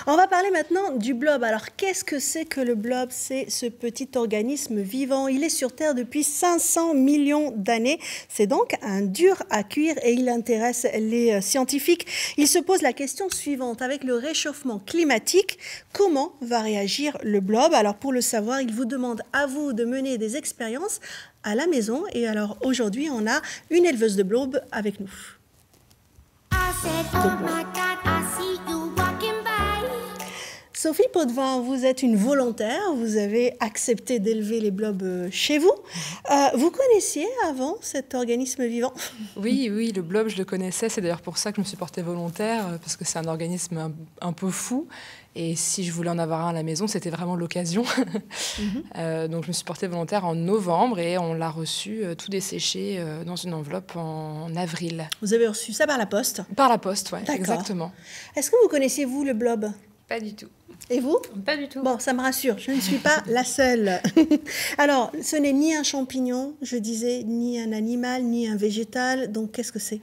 On va parler maintenant du blob. Alors, qu'est-ce que c'est que le blob? C'est ce petit organisme vivant. Il est sur Terre depuis 500 millions d'années. C'est donc un dur à cuire et il intéresse les scientifiques. Il se pose la question suivante. Avec le réchauffement climatique, comment va réagir le blob? Alors, pour le savoir, il vous demande à vous de mener des expériences à la maison. Et alors, aujourd'hui, on a une éleveuse de blob avec nous. Sophie Potvin, vous êtes une volontaire, vous avez accepté d'élever les blobs chez vous. Vous connaissiez avant cet organisme vivant? Oui, le blob, je le connaissais. C'est d'ailleurs pour ça que je me suis portée volontaire, parce que c'est un organisme un peu fou. Et si je voulais en avoir un à la maison, c'était vraiment l'occasion. Donc je me suis portée volontaire en novembre et on l'a reçu tout desséché dans une enveloppe en avril. Vous avez reçu ça par la poste? Par la poste, oui, exactement. Est-ce que vous connaissiez, vous, le blob? Pas du tout. Et vous? Pas du tout. Bon, ça me rassure, je ne suis pas la seule. Alors, ce n'est ni un champignon, je disais, ni un animal, ni un végétal. Donc, qu'est-ce que c'est?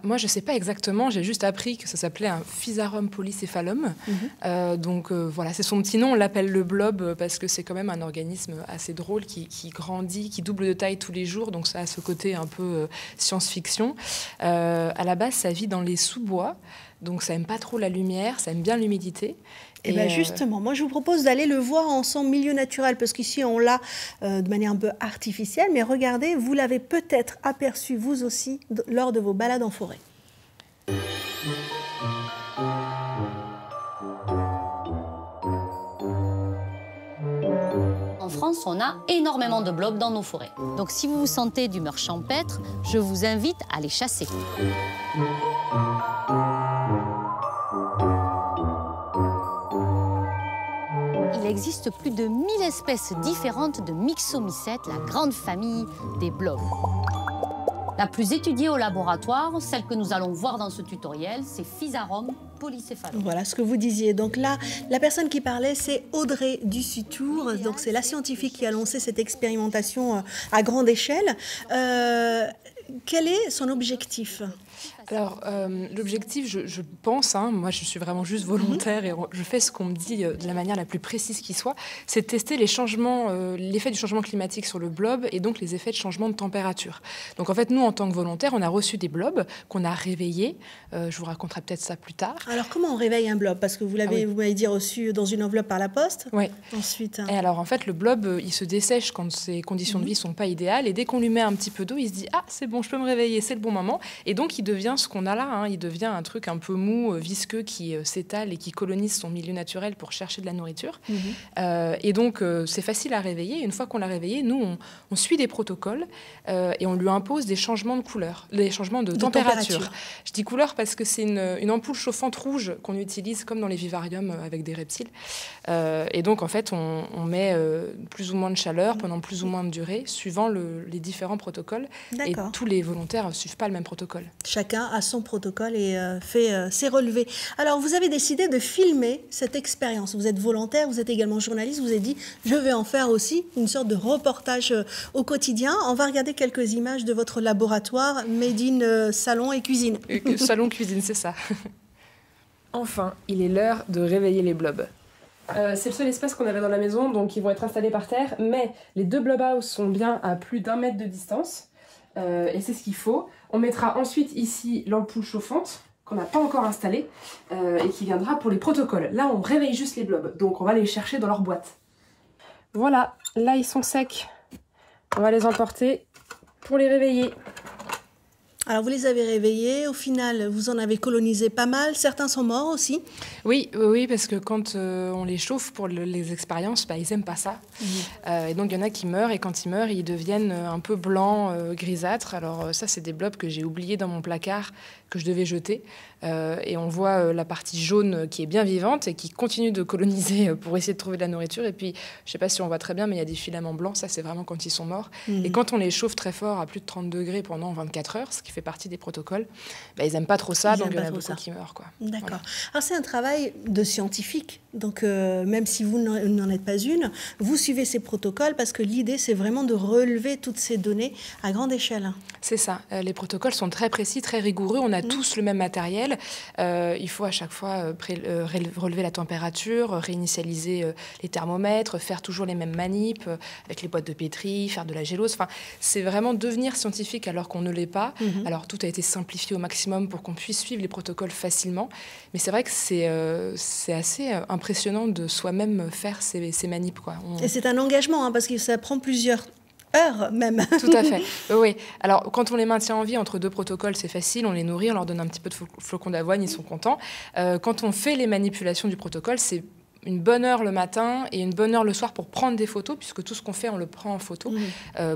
Moi, je ne sais pas exactement. J'ai juste appris que ça s'appelait un Physarum polycéphalum. Voilà, c'est son petit nom. On l'appelle le blob parce que c'est quand même un organisme assez drôle qui grandit, qui double de taille tous les jours. Donc ça a ce côté un peu science-fiction. À la base, ça vit dans les sous-bois. Donc ça n'aime pas trop la lumière, ça aime bien l'humidité. Et bien justement, moi je vous propose d'aller le voir en son milieu naturel, parce qu'ici on l'a de manière un peu artificielle, mais regardez, vous l'avez peut-être aperçu vous aussi lors de vos balades en forêt. En France, on a énormément de blobs dans nos forêts. Donc si vous vous sentez d'humeur champêtre, je vous invite à les chasser. Il existe plus de 1000 espèces différentes de myxomycètes, la grande famille des blobs. La plus étudiée au laboratoire, celle que nous allons voir dans ce tutoriel, c'est Physarum polycéphalum. Voilà ce que vous disiez. Donc là, la personne qui parlait, c'est Audrey Dussitour. Donc c'est la scientifique qui a lancé cette expérimentation à grande échelle. Quel est son objectif ? Alors, l'objectif, je pense, moi je suis vraiment juste volontaire et je fais ce qu'on me dit de la manière la plus précise qui soit, c'est de tester les changements, l'effet du changement climatique sur le blob et donc les effets de changement de température. Donc en fait, nous, en tant que volontaires, on a reçu des blobs qu'on a réveillés. Je vous raconterai peut-être ça plus tard. Alors, comment on réveille un blob? Parce que vous m'avez dit reçu dans une enveloppe par la poste. Oui. Ensuite. Et alors, en fait, le blob, il se dessèche quand ses conditions de vie ne sont pas idéales et dès qu'on lui met un petit peu d'eau, il se dit « Ah, c'est bon, je peux me réveiller, c'est le bon moment ». Et donc, il devient ce qu'on a là, il devient un truc un peu mou, visqueux, qui s'étale et qui colonise son milieu naturel pour chercher de la nourriture. Et donc, c'est facile à réveiller. Une fois qu'on l'a réveillé, nous, on suit des protocoles et on lui impose des changements de couleur, des changements de température. Je dis couleur parce que c'est une ampoule chauffante rouge qu'on utilise comme dans les vivariums avec des reptiles. Et donc, en fait, on met plus ou moins de chaleur pendant plus ou moins de durée, suivant les différents protocoles. Et tous les volontaires ne suivent pas le même protocole. Chacun a son protocole et fait ses relevés. Alors, vous avez décidé de filmer cette expérience. Vous êtes volontaire, vous êtes également journaliste. Vous avez dit, je vais en faire aussi une sorte de reportage au quotidien. On va regarder quelques images de votre laboratoire Made in salon et cuisine. Salon cuisine, c'est ça. Enfin, il est l'heure de réveiller les blobs. C'est le seul espace qu'on avait dans la maison, donc ils vont être installés par terre. Mais les deux blob house sont bien à plus d'1 mètre de distance. Et c'est ce qu'il faut. On mettra ensuite ici l'ampoule chauffante qu'on n'a pas encore installée et qui viendra pour les protocoles. Là, on réveille juste les blobs, donc on va les chercher dans leur boîte. Voilà, là ils sont secs. On va les emporter pour les réveiller. Alors, vous les avez réveillés. Au final, vous en avez colonisé pas mal. Certains sont morts aussi. Oui, parce que quand on les chauffe pour les expériences, ils n'aiment pas ça. Et donc, il y en a qui meurent. Et quand ils meurent, ils deviennent un peu blancs, grisâtres. Alors, ça, c'est des blobs que j'ai oubliés dans mon placard, que je devais jeter. Et on voit la partie jaune qui est bien vivante et qui continue de coloniser pour essayer de trouver de la nourriture. Et puis, je ne sais pas si on voit très bien, mais il y a des filaments blancs. Ça, c'est vraiment quand ils sont morts. Et quand on les chauffe très fort à plus de 30 degrés pendant 24 heures, ce qui fait partie des protocoles, ils n'aiment pas trop ça, donc il y en a beaucoup qui meurent. D'accord. Voilà. Alors, c'est un travail de scientifique. Donc, même si vous n'en êtes pas une, vous suivez ces protocoles parce que l'idée, c'est vraiment de relever toutes ces données à grande échelle. C'est ça. Les protocoles sont très précis, très rigoureux. On a tous le même matériel. Il faut à chaque fois relever la température, réinitialiser les thermomètres, faire toujours les mêmes manips avec les boîtes de pétri, faire de la gélose. Enfin, c'est vraiment devenir scientifique alors qu'on ne l'est pas. Alors tout a été simplifié au maximum pour qu'on puisse suivre les protocoles facilement. Mais c'est vrai que c'est assez impressionnant de soi-même faire ces manips, quoi. Et c'est un engagement, hein, parce que ça prend plusieurs heures même. Tout à fait. Oui. Alors, quand on les maintient en vie entre 2 protocoles, c'est facile. On les nourrit, on leur donne un petit peu de flocons d'avoine, ils sont contents. Quand on fait les manipulations du protocole, c'est une bonne heure le matin et une bonne heure le soir pour prendre des photos, puisque tout ce qu'on fait, on le prend en photo,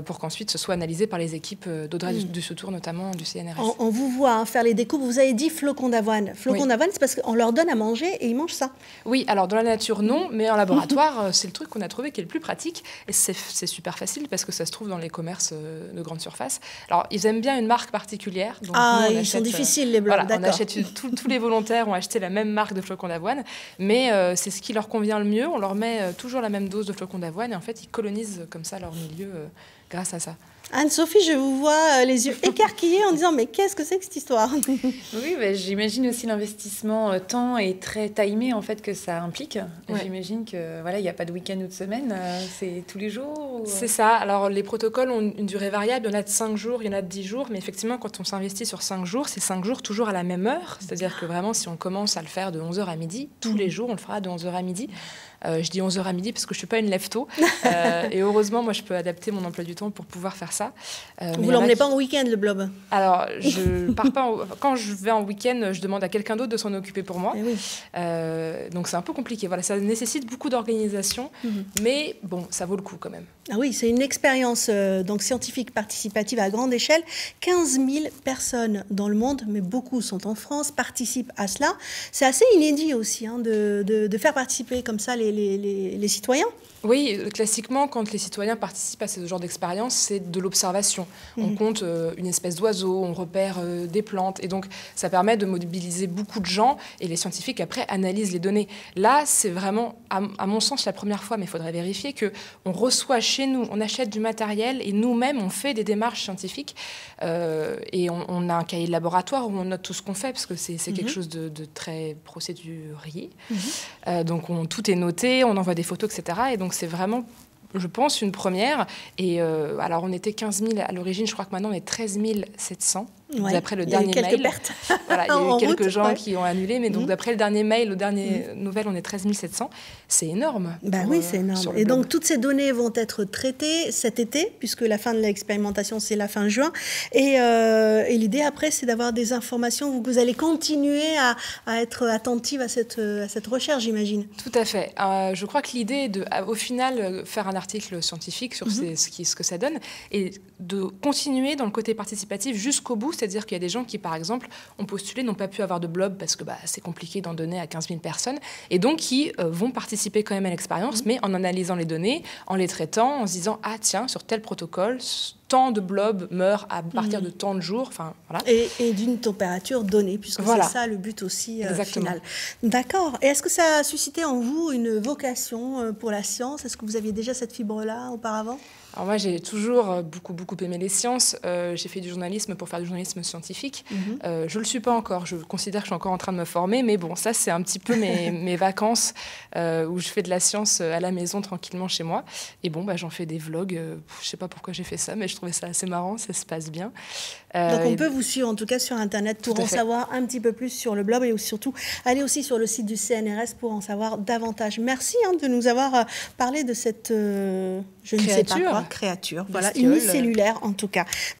pour qu'ensuite ce soit analysé par les équipes d'Audrey Dussotour, notamment du CNRS. On vous voit faire les découpes. Vous avez dit flocons d'avoine. Flocons d'avoine, c'est parce qu'on leur donne à manger et ils mangent ça. Oui, alors dans la nature, non, mais en laboratoire, c'est le truc qu'on a trouvé qui est le plus pratique. Et c'est super facile parce que ça se trouve dans les commerces de grande surface. Alors, ils aiment bien une marque particulière. Donc ils sont difficiles, les blancs, voilà, on achète tous les volontaires ont acheté la même marque de flocons d'avoine, mais c'est ce qui leur convient le mieux. On leur met toujours la même dose de flocons d'avoine et en fait, ils colonisent comme ça leur milieu grâce à ça. Anne-Sophie, je vous vois les yeux écarquillés en disant mais qu'est-ce que c'est que cette histoire? Oui, j'imagine aussi l'investissement temps et très timé en fait que ça implique. J'imagine que voilà, il n'y a pas de week-end ou de semaine, c'est tous les jours. C'est ça. Alors les protocoles ont une durée variable. Il y en a de 5 jours, il y en a de 10 jours, mais effectivement, quand on s'investit sur 5 jours, c'est 5 jours toujours à la même heure. C'est-à-dire que vraiment, si on commence à le faire de 11h à midi, tous les jours, on le fera de 11h à midi. Je dis 11h à midi parce que je ne suis pas une lève-tôt. Et heureusement, moi, je peux adapter mon emploi du temps pour pouvoir faire ça. Vous ne l'emmenez pas en week-end, le blob? Alors, je pars pas quand je vais en week-end, je demande à quelqu'un d'autre de s'en occuper pour moi. Donc, c'est un peu compliqué. Voilà, ça nécessite beaucoup d'organisation, mais bon, ça vaut le coup quand même. Ah oui, c'est une expérience donc scientifique participative à grande échelle. 15 000 personnes dans le monde, mais beaucoup sont en France, participent à cela. C'est assez inédit aussi hein, de faire participer comme ça les citoyens. Oui, classiquement, quand les citoyens participent à ce genre d'expérience, c'est de l'observation. On compte une espèce d'oiseau, on repère des plantes, et donc ça permet de mobiliser beaucoup de gens, et les scientifiques, après, analysent les données. Là, c'est vraiment, à mon sens, la première fois, mais il faudrait vérifier, qu'on reçoit chez nous, on achète du matériel, et nous-mêmes, on fait des démarches scientifiques, et on a un cahier de laboratoire où on note tout ce qu'on fait, parce que c'est quelque chose de très procédurier. Donc tout est noté, on envoie des photos, etc. Et donc c'est vraiment, je pense, une première. Et alors on était 15 000 à l'origine, je crois que maintenant on est 13 700. Ouais. D'après le dernier mail. Quelques pertes. Voilà, il y a eu quelques gens ouais. qui ont annulé, mais donc d'après le dernier mail, le dernier nouvelle, on est 13 700. C'est énorme. Ben oui, c'est énorme. Et donc toutes ces données vont être traitées cet été, puisque la fin de l'expérimentation, c'est la fin juin. Et l'idée après, c'est d'avoir des informations. Vous allez continuer à être attentive à cette recherche, j'imagine. Tout à fait. Je crois que l'idée est de, au final, faire un article scientifique sur ce que ça donne et de continuer dans le côté participatif jusqu'au bout. C'est-à-dire qu'il y a des gens qui, par exemple, ont postulé, n'ont pas pu avoir de blob parce que c'est compliqué d'en donner à 15 000 personnes, et donc qui vont participer quand même à l'expérience, mais en analysant les données, en les traitant, en se disant « Ah tiens, sur tel protocole, tant de blobs meurent à partir de tant de jours. » Enfin, voilà. Et d'une température donnée, puisque c'est ça le but aussi final. D'accord. Et est-ce que ça a suscité en vous une vocation pour la science? Est-ce que vous aviez déjà cette fibre-là auparavant? Alors moi, j'ai toujours beaucoup aimé les sciences. J'ai fait du journalisme pour faire du journalisme scientifique. Je ne le suis pas encore. Je considère que je suis encore en train de me former. Mais bon, ça, c'est un petit peu mes vacances où je fais de la science à la maison, tranquillement, chez moi. Et bon, j'en fais des vlogs. Je ne sais pas pourquoi j'ai fait ça, mais je trouvais ça assez marrant. Ça se passe bien. Donc, on peut vous suivre, en tout cas, sur Internet pour en savoir un petit peu plus sur le blob et surtout aller aussi sur le site du CNRS pour en savoir davantage. Merci de nous avoir parlé de cette... je ne sais pas quoi. Créature, voilà, unicellulaire en tout cas.